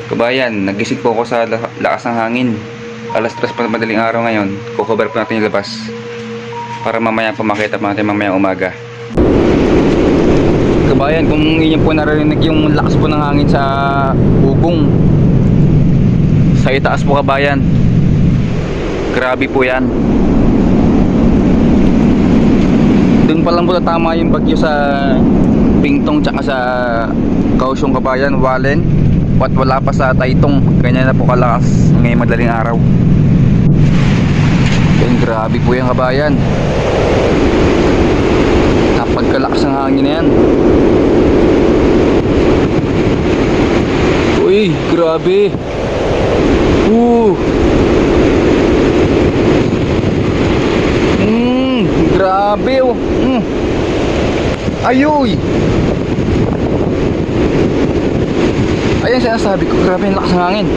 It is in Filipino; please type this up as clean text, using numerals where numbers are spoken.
Kabayan, nagising po ako sa lakas ng hangin. Alas 3 pa ng madaling araw ngayon. Kukover po natin yung labas para mamaya po makita pa natin mamaya umaga. Kabayan, kung inyo po narinig yung lakas po ng hangin sa bubong, sa itaas po kabayan, grabe po yan. Doon pa lang po tama yung bagyo sa Pingtong tsaka sa Kaohsiung kabayan, Walen, at wala pa sa Taytong. Ganyan na po kalakas ngayong madaling araw. Yan, grabe po yung kabayan. Napagkalakas ng hangin na yan. Uy, grabe. Grabe oh. Ayoy. Ayan sinasabi ko, grabe yung lakas ng hangin.